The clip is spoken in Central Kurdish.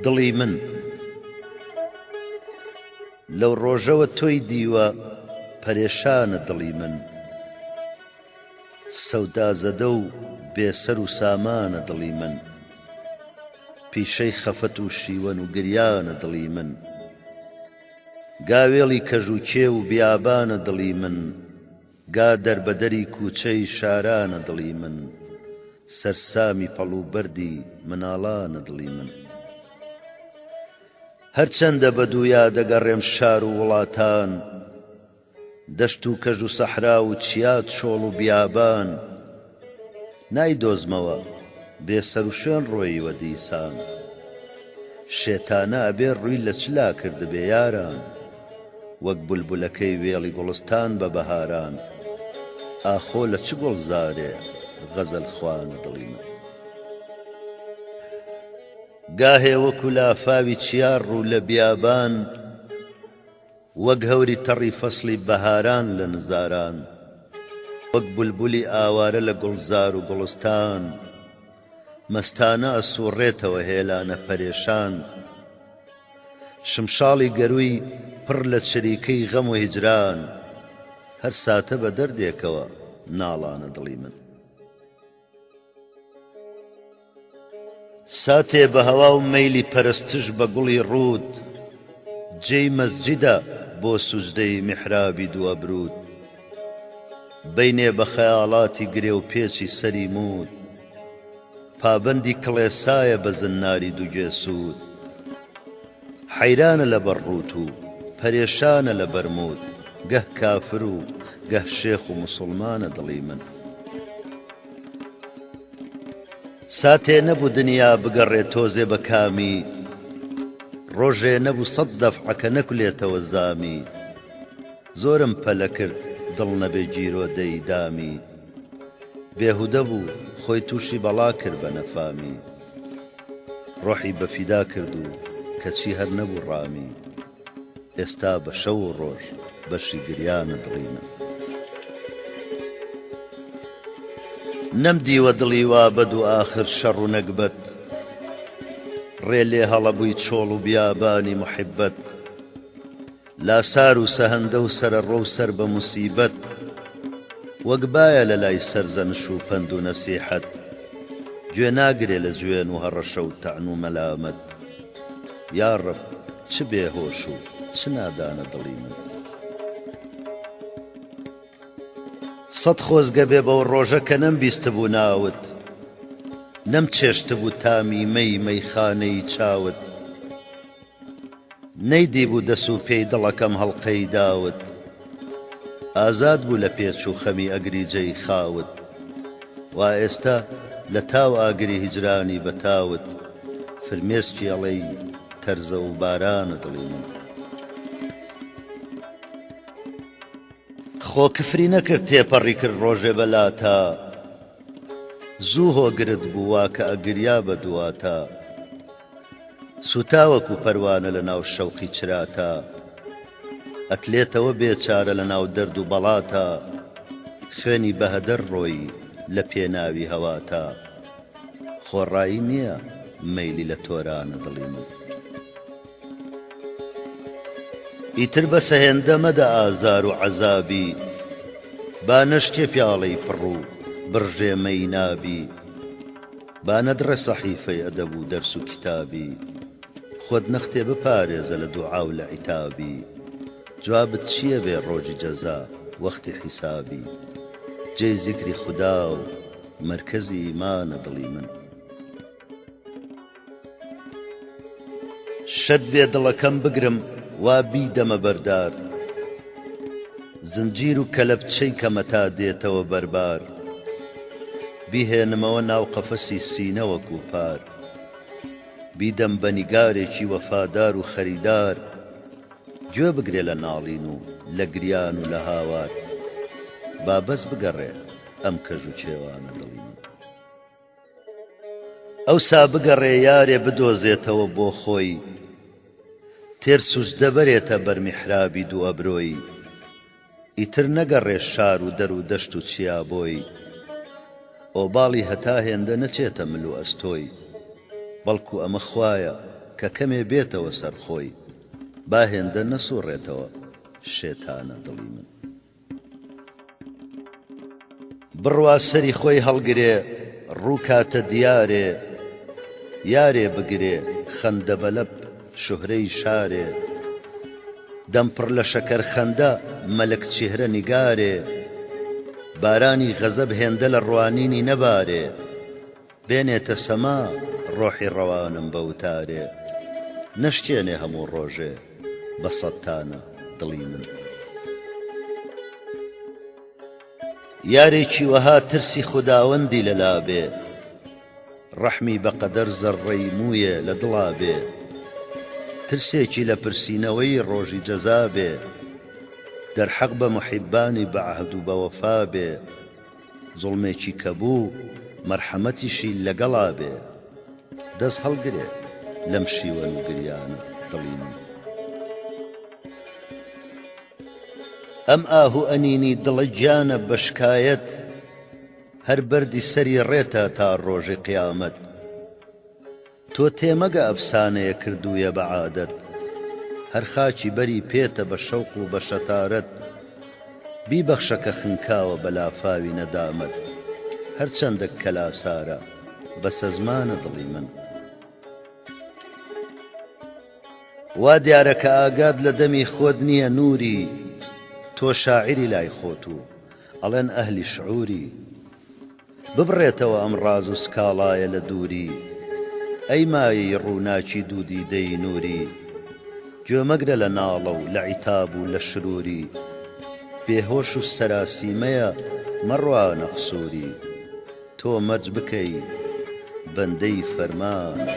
دڵی من لەو ڕۆژەوە تۆی دیوە پەرێشانە دڵی من سەودازەدە و بێسەر و سامانە دڵی من پیشەی خەفەت و شیوەن و گریانە دڵی من گاوێڵی کەژ و کێ و بیابانە دڵی من گا دەربەدەری کووچەی شارانە دڵی من سەرسامی پەڵوبەردی مناڵانە دڵی من هەرچەندە بەدوویا دەگەڕێم شار و وڵاتان دەشت و کەژ و سەحرا و چیات شۆڵ و بیابان نایدۆزمەوە بێسەر و شوێن ڕۆیوە دیسان شێتانە ئەبێ ڕووی لە چلا کردبێ یاران وەک بولبولەکەی وێڵی گوڵستان بە بەهاران ئاخۆ لە چ گوڵزارێ غەزەل خوانە دڵی من گاهێ وەکو لافاوی چیار ڕوو لە بیابان وەک هەوری تەڕی فەسڵی بەهاران لە نزاران وەک بولبولی ئاوارە لە گوڵزار و گوڵستان مەستانە ئەسووڕێتەوە هێلانە پەرێشان شمشاڵی گەرووی پڕ لە چریکەی غەم و هیجران هەر ساتە بە دەردێکەوە ناڵانە دڵی من ساتێ بە هەوا و مەیلی پەرستش بە گوڵی ڕوود جێی مەسجیدە بۆ سوجدەی میحرابی دووەبرود بەینێ بە خەیاڵاتی گرێ و پێچی سەری مود پابەندی کڵێسایە بە زناری دووگێ سوود حەیرانە لە بەڕووت و پەرێشانە لە بەرموود گەه کافر و گەه شێخ و موسڵمانە دڵی من ساتێ نەبوو دنیا بگەڕێت تۆزێ بە کامی ڕۆژێ نەبوو سەد دەفعەکە نەکولێتەوە زامی زۆرم پەلە کرد دڵ نەبێ جیرۆدەی دامی بێهودە بوو خۆی تووشی بەڵا کرد بە نەفامی ڕۆحی بەفیدا کرد و کەچی هەر نەبوو ڕامی ئێستا بە شەو و ڕۆژ بەشی گریانە دڵی من نەمدیوە دڵی وا بەد و ئاخر شەڕ و نەکبەت ڕێ لێ هەڵەبووی چۆڵ و بیابانی محیبەت لاسار و سەهەندە و سەرە ڕۆ و سەر بە موسیبەت وەک بایە لە لای سەرزەنش و پەند و نەسیحەت گوێ ناگرێ لە جوێن و هەڕەشە و تەعن و مەلامەت یا ڕەب چ بێهۆش و چ نادانە دڵی من سەد خۆزگە بێ بەو ڕۆژە کە نەمبیستە بوو ناوت نەمچێشتە بوو تامی مەیخانەی چاوت نەیدی بوو دەس و پێی دڵەکەم هەڵقەی داوت ئازاد بوو لە پێچ و خەمی ئەگریجەی خاوت وا ئێستا لە تاو ئاگری هیجرانی بەتاوت فرمێسکی ئەڵەی تەرزە و بارانە دڵی من خۆ کفری نەکرد تێپەڕی کرد ڕۆژێ بەلاتا زوو هۆگرت بوو وا کە ئەگریا بە دواتە سوتاوەکو پەروانە لە ناو شەوقی چراتە ئەتلێتەوە بێچارە لە ناو دەرد و بەڵاتە خوێنی بەهەدەر ڕۆی لە پێناوی هەواتە خۆڕایی نییە مەیلی لە تۆرانە دڵی من ئیتر بە سەهێندە مەدە ئازار و عەزابی با نەشتێ پیاڵەی پڕ و بڕژێ مەی نابی با نەدڕە سەحیفەی ئەدەب و دەرس و کتابی خۆت نەختێ بپارێزە لە دوعا و لە عیتابی جوابت چییە بێ ڕۆژی جەزا وەختی حیسابی جێی زیکری خودا و مەرکەزی ئیمانە دڵی من شەد بێ دڵەکەم بگرم وا بیدەمە بەردار زنجیر و کەلەپچەی کەمەتا دێتەوە بەربار بیهێنمەوە ناو قەفەسی سینە وەکو پار بیدەم بە نیگارێکی وەفادار و خەریدار گوێ بگرێ لە ناڵین و لە گریان و لە هاوار با بەس بگەڕێ ئەم کەژ و کێوانە دڵی من ئەوسا بگەڕێ یارێ بدۆزێتەوە بۆ خۆی تێر سوزدە بەرێتە بەر میحرابی دوو ئەبرۆی ئیتر نەگەڕێ شار و دەر و دەشت و چیابۆی ئۆباڵی هەتا هێندە نەچێتە مل و ئەستۆی بەڵکو ئەمە خوایە کە کەمێ بێتەوە سەرخۆی با هێندە نەسوڕێتەوە شێتانە دڵی من. بڕوا سەری خۆی هەڵگرێ ڕوو کاتە دیارێ، یارێ بگرێ خەندە بەلەب شوهرەی شارێ، دەمپڕ لە شەکەر خەندە مەلەک چێهرە نیگارێ، بارانی غەزەب هێندە لە ڕوانینی نەبارێ، بێنێتە سەما ڕۆحی ڕەوانم بەوتارێ، نەشتێنێ هەموو ڕۆژێ بە سەدتانە دڵی من. یارێکی وەها ترسی خوداوەندی لەلابێ، ڕەحمی بەقەدەر زەڕڕەی مویە لە دڵا بێ، ترسێکی لە پرسینەوەی ڕۆژی جەزا بێ، دەرحەق بە محیبانی بەعەهد و بەوەفا بێ، زوڵمێکی کەبوو مەرحەمەتیشی لەگەڵا بێ، دەست هەڵگرێ لەم شیوەن و گریانە دڵی من. ئەم ئاهوو ئەنینی دڵە گیانە بەشکایەت، هەر بەردی سەری ڕێتە تا ڕۆژی قیامەت، تۆ تێمەگە ئەفسانەیە کردوویە بە عادەت، هەر خاچی بەری پێتە بە شەوق و بە شەتارەت، بیبەخشە کە خنکاوە بە لافاوی نەدامەت، هەرچەندە کەلاسارە بەسە زمانە دڵی من. وا دیارە کە ئاگاد لە دەمی خۆت نییە نووری، تۆ شاعری لای خۆت و ئەڵێن ئەهلی شعوری، ببڕێتەوە ئەم ڕاز و سکاڵایە لە دووری، ئەی مایەی ڕووناچی دوودیدەی نووری، گوێمەگرە لە ناڵە و لە عیتاب و لە شرووری، بێهۆش و سەراسیمەیە مەڕوانە قسووری، تۆ مەرج بکەی بەندەی فەرمانە.